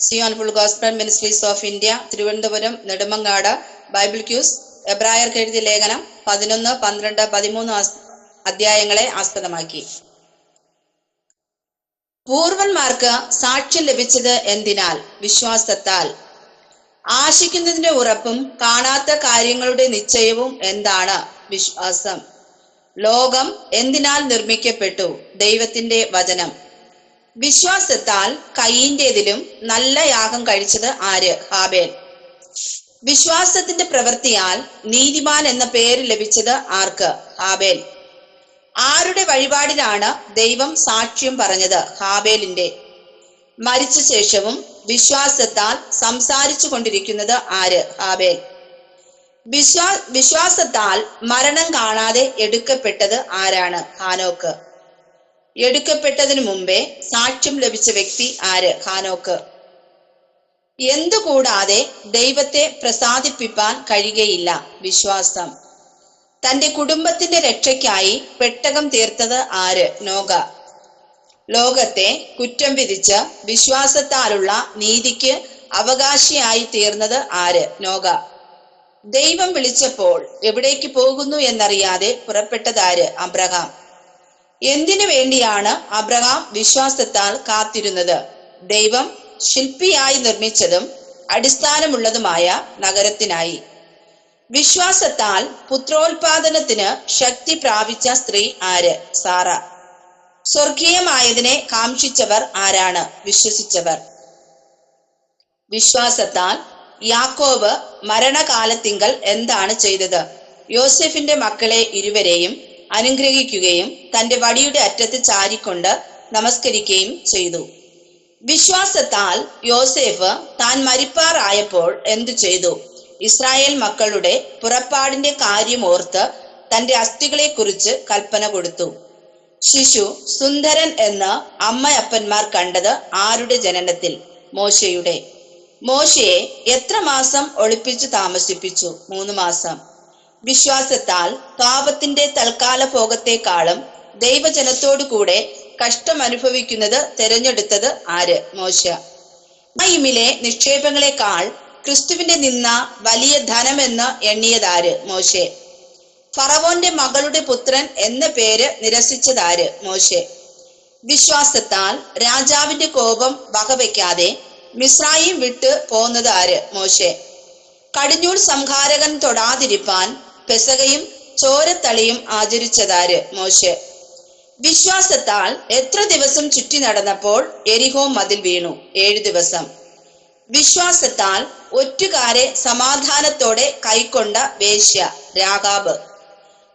Zion full gospel ministries of India, Thiruvananthapuram, Nedumangad. Bible quiz. എബ്രായർക്ക് എഴുതിയ ലേഖനം 11, 12, 13 അധ്യായങ്ങളെ ആസ്പദമാക്കി. പൂർവന്മാർക്ക് സാക്ഷ്യം ലഭിച്ചത് എന്തിനാൽ? വിശ്വാസത്താൽ. ആശിക്കുന്നതിന്റെ ഉറപ്പും കാണാത്ത കാര്യങ്ങളുടെ നിശ്ചയവും എന്താണ്? വിശ്വാസം. ലോകം എന്തിനാൽ നിർമ്മിക്കപ്പെട്ടു? ദൈവത്തിന്റെ വചനം. വിശ്വാസത്താൽ കയീന്റേതിലും നല്ല യാഗം കഴിച്ചത് ആര്? ഹാബേൽ. വിശ്വാസത്തിന്റെ പ്രവൃത്തിയാൽ നീതിമാൻ എന്ന പേര് ലഭിച്ചത് ആർക്ക്? ഹാബേൽ. ആരുടെ വഴിപാടിനാണ് ദൈവം സാക്ഷ്യം പറഞ്ഞത്? ഹാബേലിന്റെ. മരിച്ച ശേഷവും വിശ്വാസത്താൽ സംസാരിച്ചു കൊണ്ടിരിക്കുന്നത് ആര്? ഹാബേൽ. വിശ്വാസത്താൽ മരണം കാണാതെ എടുക്കപ്പെട്ടത് ആരാണ്? ഹാനോക്ക്. എടുക്കപ്പെട്ടതിനു മുമ്പേ സാക്ഷ്യം ലഭിച്ച വ്യക്തി ആര്? ഹാനോക്ക്. എന്തുകൂടാതെ ദൈവത്തെ പ്രസാദിപ്പിക്കാൻ കഴിയുകയില്ല. വിശ്വാസം. തന്റെ കുടുംബത്തിന്റെ രക്ഷയ്ക്കായി പെട്ടകം തീർത്തത് ആര്? നോഗ. ലോകത്തെ കുറ്റം വിധിച്ച് വിശ്വാസത്താലുള്ള നീതിക്ക് അവകാശിയായി തീർന്നത് ആര്? നോഗ. ദൈവം വിളിച്ചപ്പോൾ എവിടേക്ക് പോകുന്നു എന്നറിയാതെ പുറപ്പെട്ടതാര്? അബ്രഹാം. എന്തിനു വേണ്ടിയാണ് അബ്രഹാം വിശ്വാസത്താൽ കാത്തിരുന്നത്? ദൈവം ശില്പിയായി നിർമ്മിച്ചതും അടിസ്ഥാനമുള്ളതുമായ നഗരത്തിനായി. വിശ്വാസത്താൽ പുത്രോത്പാദനത്തിന് ശക്തി പ്രാപിച്ച സ്ത്രീ ആര്? സാറ. സ്വർഗീയമായതിനെ കാംക്ഷിച്ചവർ ആരാണ്? വിശ്വസിച്ചവർ. വിശ്വാസത്താൽ യാക്കോബ് മരണകാലത്തിങ്കൽ എന്താണ് ചെയ്തത്? യോസെഫിന്റെ മക്കളെ ഇരുവരെയും അനുഗ്രഹിക്കുകയും തന്റെ വടിയുടെ അറ്റത്ത് ചാരിക്കൊണ്ട് നമസ്കരിക്കുകയും ചെയ്തു. വിശ്വാസത്താൽ യോസേഫ് താൻ മരിപ്പാറായപ്പോൾ എന്തു ചെയ്തു? ഇസ്രായേൽ മക്കളുടെ പുറപ്പാടിന്റെ കാര്യം ഓർത്ത് തന്റെ അസ്ഥികളെ കുറിച്ച് കൽപ്പന കൊടുത്തു. ശിശു സുന്ദരൻ എന്ന് അമ്മയപ്പന്മാർ കണ്ടത് ആരുടെ ജനനത്തിൽ? മോശയുടെ. മോശയെ എത്ര മാസം ഒളിപ്പിച്ചു താമസിപ്പിച്ചു? 3 മാസം. വിശ്വാസത്താൽ പാപത്തിന്റെ തൽക്കാല ഭോഗത്തെക്കാളും ദൈവജനത്തോടു കൂടെ കഷ്ടം അനുഭവിക്കുന്നത് തെരഞ്ഞെടുത്തത് ആര്? മോശ. മഹിമിലെ നിക്ഷേപങ്ങളെക്കാൾ ക്രിസ്തുവിന്റെ നിന്ന വലിയ ധനമെന്ന് എണ്ണിയതാര്? മോശെ. ഫറവോന്റെ മകളുടെ പുത്രൻ എന്ന പേര് നിരസിച്ചതാര്? മോശെ. വിശ്വാസത്താൽ രാജാവിന്റെ കോപം വകവയ്ക്കാതെ മിസ്രയീം വിട്ട് പോന്നത് ആര്? മോശെ. കടിഞ്ഞൂൽ സംഹാരകൻ തൊടാതിരിപ്പാൻ പെസകയും ചോരത്തളിയും ആചരിച്ചതാര്? മോശെ. വിശ്വാസത്താൽ എത്ര ദിവസം ചുറ്റി നടന്നപ്പോൾ എരിഹോ മതിൽ വീണു? 7 ദിവസം. വിശ്വാസത്താൽ ഒറ്റുകാരെ സമാധാനത്തോടെ കൈക്കൊണ്ട വേശ്യ രാഗാബ്.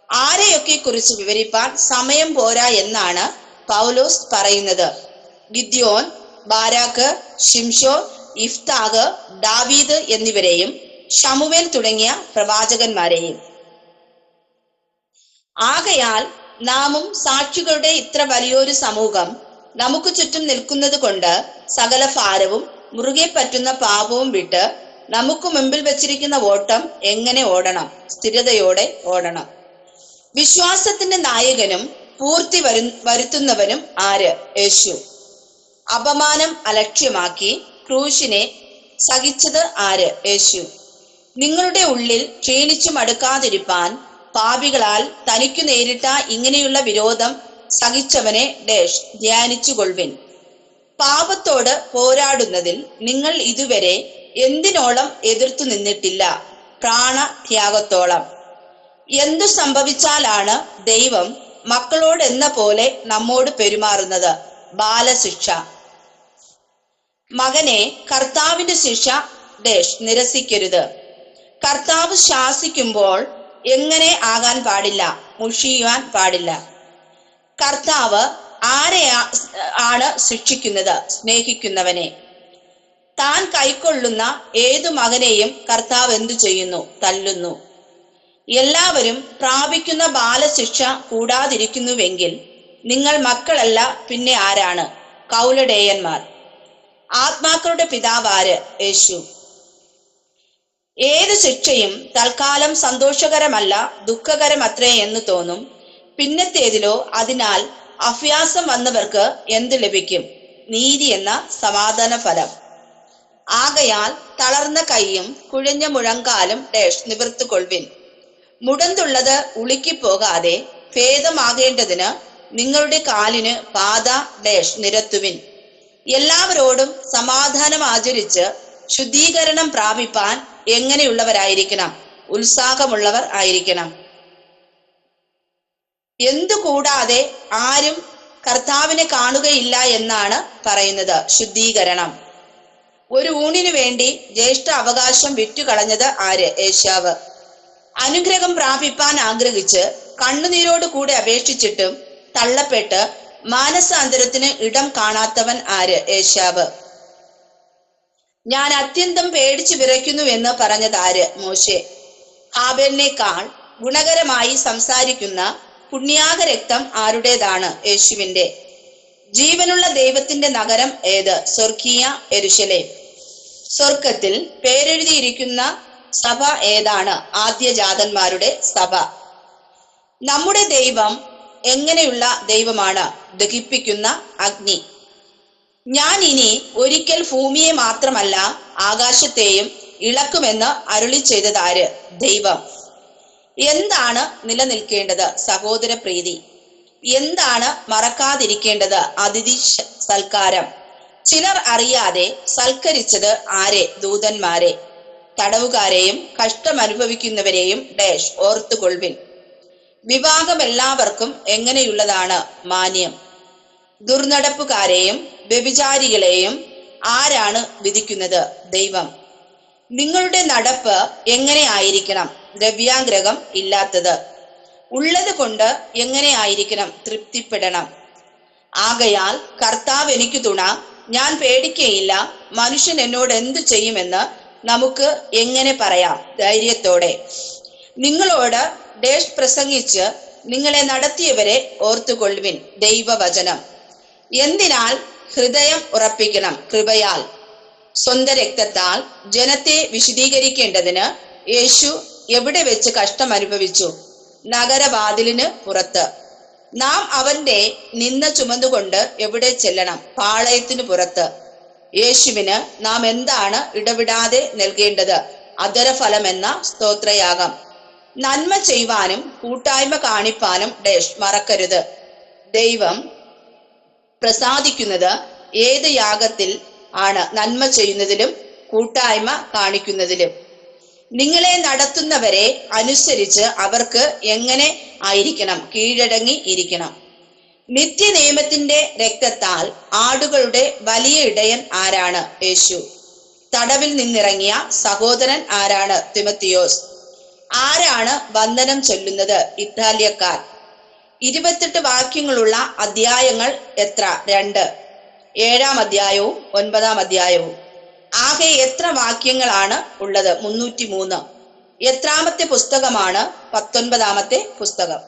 ആരെയൊക്കെ കുറിച്ച് വിവരിപ്പാൻ സമയം പോരാ എന്നാണ് പൗലോസ് പറയുന്നത്. ഗിദ്യോൻ, ബാരാക്ക്, ശിംശോൻ, ഇഫ്താഗ്, ദാവീദ് എന്നിവരെയും ശമൂവേൽ തുടങ്ങിയ പ്രവാചകന്മാരെയും. ആകയാൽ നാമും സാക്ഷികളുടെ ഇത്ര വലിയൊരു സമൂഹം നമുക്ക് ചുറ്റും നിൽക്കുന്നത് കൊണ്ട് സകല ഭാരവും മുറുകെ പറ്റുന്ന പാപവും വിട്ട് നമുക്ക് മുമ്പിൽ വെച്ചിരിക്കുന്ന ഓട്ടം എങ്ങനെ ഓടണം? സ്ഥിരതയോടെ ഓടണം. വിശ്വാസത്തിന്റെ നായകനും പൂർത്തി വരുത്തുന്നവനും ആര്? യേശു. അപമാനം അലക്ഷ്യമാക്കി ക്രൂശിനെ സഹിച്ചത് ആര്? യേശു. നിങ്ങളുടെ ഉള്ളിൽ ക്ഷീണിച്ചു മടുക്കാതിരിപ്പാൻ പാപികളാൽ തനിക്കു നേരിട്ട ഇങ്ങനെയുള്ള വിരോധം സഹിച്ചവനെ ധ്യാനിച്ചുകൊള്ളുവിൻ. പാപത്തോട് പോരാടുന്നതിൽ നിങ്ങൾ ഇതുവരെ എന്തിനോളം എതിർത്തു നിന്നിട്ടില്ല? പ്രാണത്യാഗത്തോളം. എന്തു സംഭവിച്ചാലാണ് ദൈവം മക്കളോടെന്ന പോലെ നമ്മോട് പെരുമാറുന്നത്? ബാലശിക്ഷ. മകനെ, കർത്താവിന്റെ ശിക്ഷ നിരസിക്കരുത്. കർത്താവ് ശാസിക്കുമ്പോൾ എങ്ങനെ ആകാൻ പാടില്ല? മുഷിയുവാൻ പാടില്ല. കർത്താവ് ആരെയാണ് ശിക്ഷിക്കുന്നത്? സ്നേഹിക്കുന്നവനെ. താൻ കൈക്കൊള്ളുന്ന ഏതു മകനെയും കർത്താവ് എന്തു ചെയ്യുന്നു? തല്ലുന്നു. എല്ലാവരും പ്രാപിക്കുന്ന ബാലശിക്ഷ കൂടാതിരിക്കുന്നുവെങ്കിൽ നിങ്ങൾ മക്കളല്ല, പിന്നെ ആരാണ്? കൗലടേയന്മാർ. ആത്മാക്കളുടെ പിതാവാര്? യേശു. ഏത് ശിക്ഷയും തൽക്കാലം സന്തോഷകരമല്ല, ദുഃഖകരമത്രേ എന്ന് തോന്നും. പിന്നത്തേതിലോ അതിനാൽ അഭ്യാസം വന്നവർക്ക് എന്ത് ലഭിക്കും? നീതി എന്ന സമാധാന ഫലം. ആകയാൽ തളർന്ന കൈയും കുഴഞ്ഞ മുഴങ്കാലും നിവർത്തുകൊള്ളുവിൻ. മുടന്തുള്ളത് ഉളുക്കിപ്പോകാതെ ഭേദമാകേണ്ടതിന് നിങ്ങളുടെ കാലിന് പാത നിരത്തുവിൻ. എല്ലാവരോടും സമാധാനം ആചരിച്ച് ശുദ്ധീകരണം പ്രാപിപ്പാൻ എങ്ങനെയുള്ളവരായിരിക്കണം? ഉത്സാഹമുള്ളവർ ആയിരിക്കണം. എന്തുകൂടാതെ ആരും കർത്താവിനെ കാണുകയില്ല എന്നാണ് പറയുന്നത്. ശുദ്ധീകരണം. ഒരു ഊണിനു വേണ്ടി ജ്യേഷ്ഠ അവകാശം വിറ്റുകളഞ്ഞത് ആര്? ഏശാവ്. അനുഗ്രഹം പ്രാപിപ്പാൻ ആഗ്രഹിച്ച് കണ്ണുനീരോട് കൂടെ അപേക്ഷിച്ചിട്ടും തള്ളപ്പെട്ട് മാനസാന്തരത്തിന് ഇടം കാണാത്തവൻ ആര്? ഏശാവ്. ഞാൻ അത്യന്തം പേടിച്ചു വിറയ്ക്കുന്നു എന്ന് പറഞ്ഞത് ആര്? മോശെ. ഹാബേലിനേക്കാൾ ഗുണകരമായി സംസാരിക്കുന്ന പുണ്യാക രക്തം ആരുടേതാണ്? യേശുവിന്റെ. ജീവനുള്ള ദൈവത്തിന്റെ നഗരം ഏത്? സ്വർഗീയ യെരൂശലേം. സ്വർഗത്തിൽ പേരെഴുതിയിരിക്കുന്ന സഭ ഏതാണ്? ആദ്യജാതന്മാരുടെ സഭ. നമ്മുടെ ദൈവം എങ്ങനെയുള്ള ദൈവമാണ്? ദഹിപ്പിക്കുന്ന അഗ്നി. ഞാൻ ഇനി ഒരിക്കൽ ഭൂമിയെ മാത്രമല്ല ആകാശത്തെയും ഇളക്കുമെന്ന് അരുളി ചെയ്തത് ആര്? ദൈവം. എന്താണ് നിലനിൽക്കേണ്ടത്? സഹോദര പ്രീതി. എന്താണ് മറക്കാതിരിക്കേണ്ടത്? അതിഥി സൽക്കാരം. ചിലർ അറിയാതെ സൽക്കരിച്ചത് ആരെ? ദൂതന്മാരെ. തടവുകാരെയും കഷ്ടമനുഭവിക്കുന്നവരെയും ഓർത്തുകൊള്ളുവിൻ. വിവാഹം എല്ലാവർക്കും എങ്ങനെയുള്ളതാണ്? മാന്യം. ദുർനടപ്പുകാരെയും വ്യഭിചാരികളെയും ആരാണ് വിധിക്കുന്നത്? ദൈവം. നിങ്ങളുടെ നടപ്പ് എങ്ങനെ ആയിരിക്കണം? ദ്രവ്യാഗ്രഹം ഇല്ലാത്തത്. ഉള്ളത് കൊണ്ട് എങ്ങനെ ആയിരിക്കണം? തൃപ്തിപ്പെടണം. ആകയാൽ കർത്താവ് എനിക്ക് തുണ, ഞാൻ പേടിക്കയില്ല, മനുഷ്യൻ എന്നോട് എന്തു ചെയ്യുമെന്ന് നമുക്ക് എങ്ങനെ പറയാം ധൈര്യത്തോടെ? നിങ്ങളോട് പ്രസംഗിച്ച് നിങ്ങളെ നടത്തിയവരെ ഓർത്തുകൊള്ളുവിൻ. ദൈവവചനം. എന്തിനാൽ ഹൃദയം ഉറപ്പിക്കണം? കൃപയാൽ. സ്വന്തം രക്തത്താൽ ജനത്തെ വിശദീകരിക്കേണ്ടതിന് യേശു എവിടെ വെച്ച് കഷ്ടം അനുഭവിച്ചു? നഗരവാതിലിന് പുറത്ത്. നാം അവന്റെ നിന്ന ചുമന്നുകൊണ്ട് എവിടെ ചെല്ലണം? പാളയത്തിനു പുറത്ത്. യേശുവിന് നാം എന്താണ് ഇടവിടാതെ നൽകേണ്ടത്? അധരഫലമെന്ന സ്തോത്രയാഗം. നന്മ ചെയ്യുവാനും കൂട്ടായ്മ കാണിപ്പാനും മറക്കരുത്. ദൈവം പ്രസാദിക്കുന്നത് ഏത് യാഗത്തിൽ ആണ്? നന്മ ചെയ്യുന്നതിലും കൂട്ടായ്മ കാണിക്കുന്നതിലും. നിങ്ങളെ നടത്തുന്നവരെ അനുസരിച്ച് അവർക്ക് എങ്ങനെ ആയിരിക്കണം? കീഴടങ്ങി ഇരിക്കണം. നിത്യനിയമത്തിന്റെ രക്തത്താൽ ആടുകളുടെ വലിയ ഇടയൻ ആരാണ്? യേശു. തടവിൽ നിന്നിറങ്ങിയ സഹോദരൻ ആരാണ്? തിമത്തിയോസ്. ആരാണ് വന്ദനം ചൊല്ലുന്നത്? ഇറ്റാലിയക്കാർ. 28 വാക്യങ്ങളുള്ള അധ്യായങ്ങൾ എത്ര? 2. 7-ാം അധ്യായവും 9-ാം അധ്യായവും. ആകെ എത്ര വാക്യങ്ങളാണ് ഉള്ളത്? 303. എത്രാമത്തെ പുസ്തകമാണ്? 19-ാമത്തെ പുസ്തകം.